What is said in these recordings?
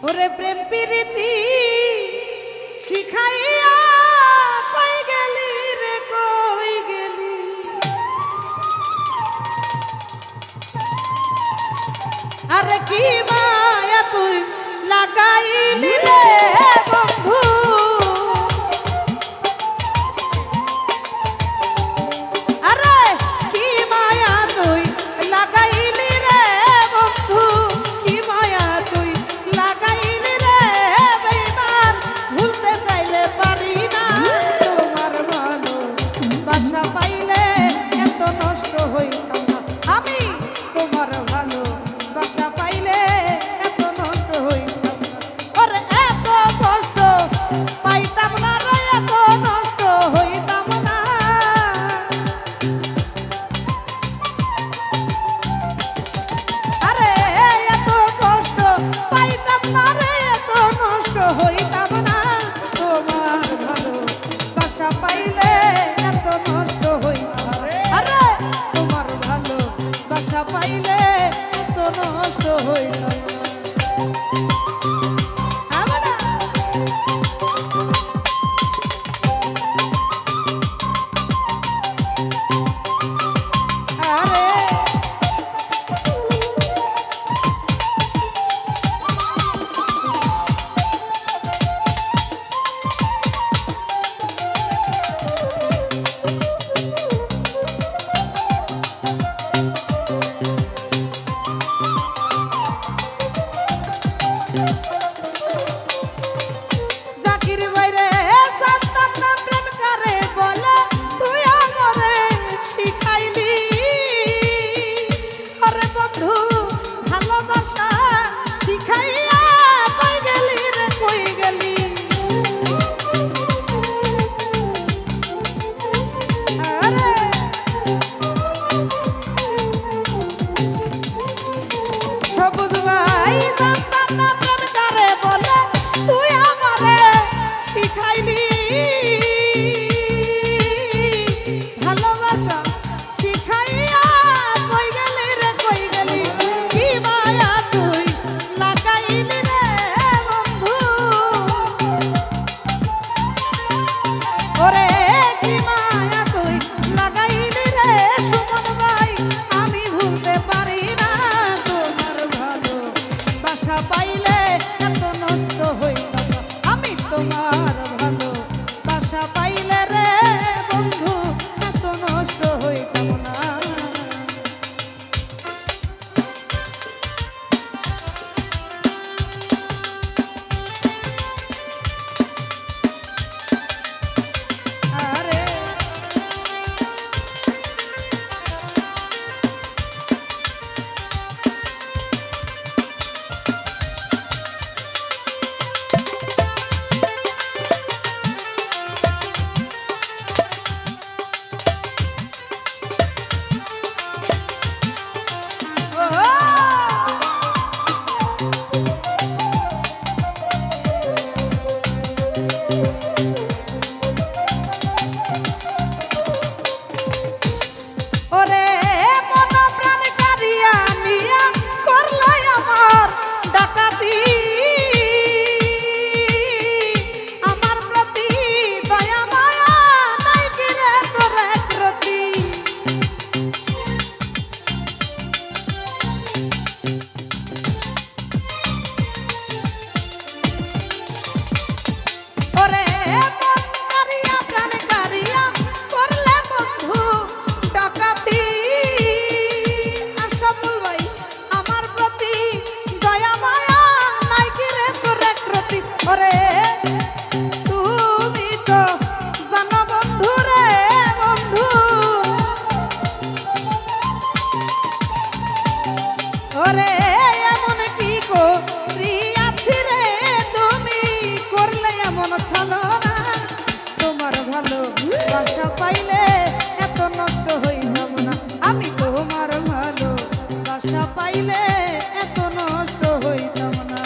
ওরে প্রেম প্রীতি শিখাইয়া কই গেলি রে কই গেলি, আরে কি মায়া তুই লাগাইলি রে বন্ধু, আরে কি মায়া তুই লাগাইলি রে বন্ধু, কি মায়া তুই লাগাইলি রে বেঈমান, ভুলতে চাইলে পারি না তোমার ভালো বাসা পাইলে এত নষ্ট হইতাম না আমি, তোমার ভালো বাসা পাইলে এত নষ্ট হইতাম না, ওরে এত কষ্ট পাইতাম না রে, এত নষ্ট হইতাম না, আরে এত কষ্ট পাইতাম না রে, এত নষ্ট হইতাম না, তোমার ভালো বাসা পাইলে এত নষ্ট হইতাম না, আরে তোমার ভালো বাসা পাইলে এত নষ্ট হইতাম না। আমরা আরে জাকির বাইরে জানতাম না প্রেম কারে বলে, তুই আমারে শিখাইলি, আরে বন্ধু ভালোবাসা শিখাইয়া কই গেলি রে কই গেলি, আরে সবুজ ভাই জানতাম না প্রেম কারে বলে, তুই আমারে শিখাইলি, ভালোবাসা শিখাইয়া কই গেলি রে কই গেলি, কি মায়া তুই লাগাইলি রে বন্ধু, ওরে কি মায়া তুই লাগাইলি রে সুমন ভাই, আমি ভুলতে পারি না তোমার ভালো বাসা পাইলে এত নষ্ট হইতাম না আমি, তোমার ভালো বাসা পাইলে রে বন্ধু এত নষ্ট হইতাম না। আরে ওরে মন প্রাণ কারিয়া নিয়া করলাই আমার ডাকাতি, আমার প্রতি দয়া মায়া নাই কি রে তোর একরতি, ওরে মন কারিয়া প্রাণ কারিয়া করলে বন্ধু ডাকাতি, আশাফুল ভাই আমার প্রতি দয়া মায়া নাই কি রে তোর একরতি, ওরে তুমি তো জানো বন্ধু রে বন্ধু, ওরে এমন কি করিয়াছি রে তুমি করলে এমন ছলো না, তোমার ভালো বাসা পাইলে এত নষ্ট হইতাম না আমি, তোমার ভালো বাসা পাইলে এত নষ্ট হইতাম না।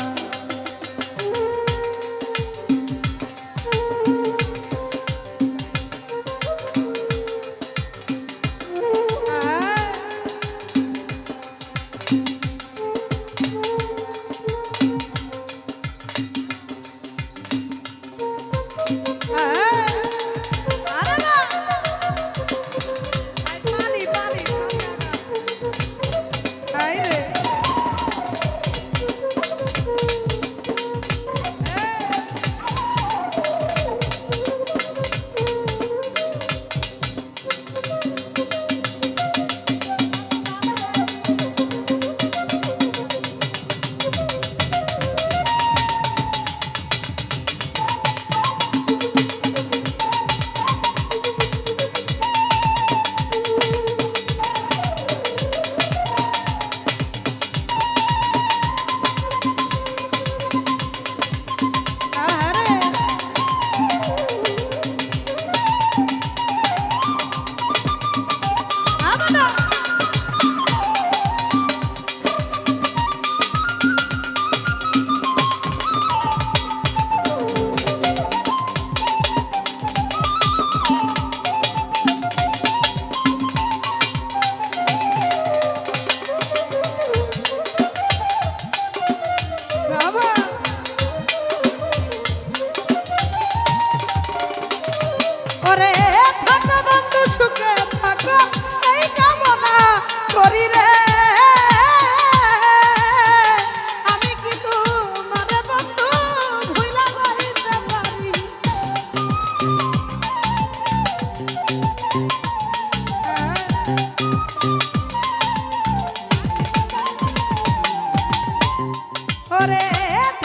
ওরে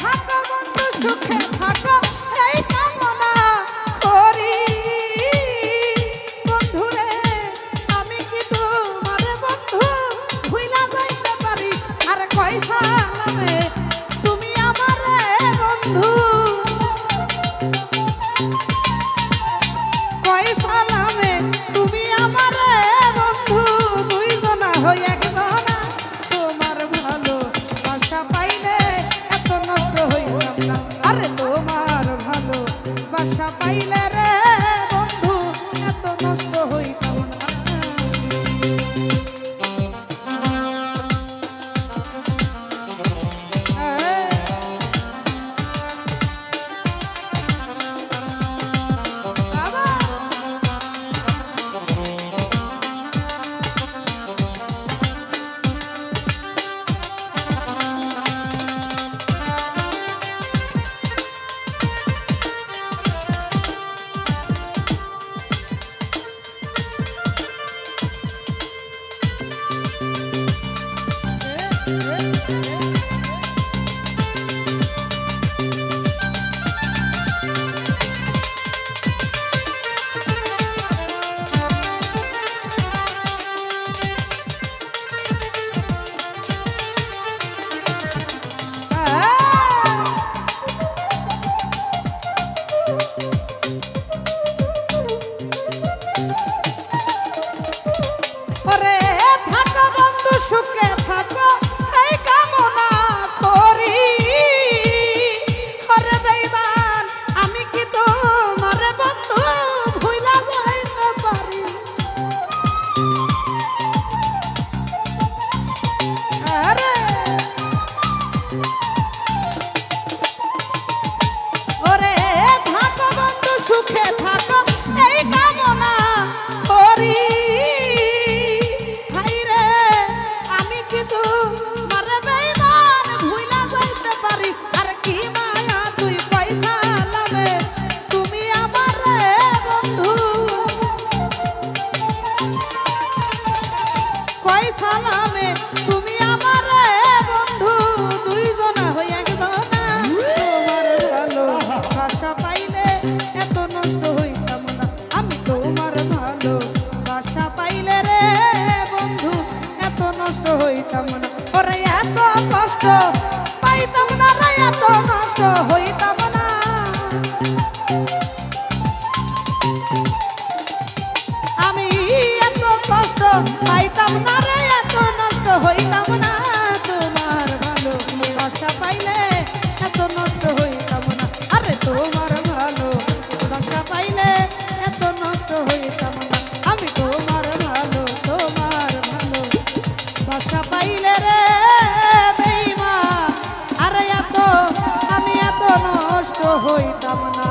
থাকো বন্ধু সুখে থাকো এই কামনা করি বন্ধুরে আমি কি তোমার বন্ধু ভুইলা যাইতে পারি আর কই সালামে তুমি আমারে বন্ধু কই সালামে তুমি আমারে বন্ধু দুইজনা হই একজনা তোমার ভালো বাসা পাইলে এত নষ্ট হইতাম না আরে তোমার ভালো বাসা পাইলে রে বন্ধু এত নষ্ট হইতাম না বাবা ওরে থাকো বন্ধু সুখে থাকো এই কামনা করি ওরে বেঈমান আমি কি তোমার বন্ধু ভুইলা যাইতে পারি আরে ওরে থাকো বন্ধু সুখে থাকো এই কামনা করি হাইরে আমি কি তোমার বেঈমান ভুইলা যাইতে পারি আর কি মায়া তুই পয়সা লামে তুমি আমারে বন্ধু কই সালামে তুমি আমারে বন্ধু দুইজনা হই একজনা তোমার ভালো বাসা পাইলে এত নষ্ট হইতাম না আমি তোমার ভালো বাসা পাইলে রে বন্ধু এত নষ্ট হইতাম না ওরে এত কষ্ট পাইতাম না রে এত নষ্ট হইতাম না আমি এত কষ্ট পাইতাম না রে এত নষ্ট হইতাম না তোমার ভালো বাসা পাইলে এত নষ্ট হইতাম না আরে তোমার ভালো বাসা পাইলে এত নষ্ট হইতাম না আমি তোমার ভালো বাসা পাইলে রে বেঈমান আরে এত আমি এত নষ্ট হইতাম না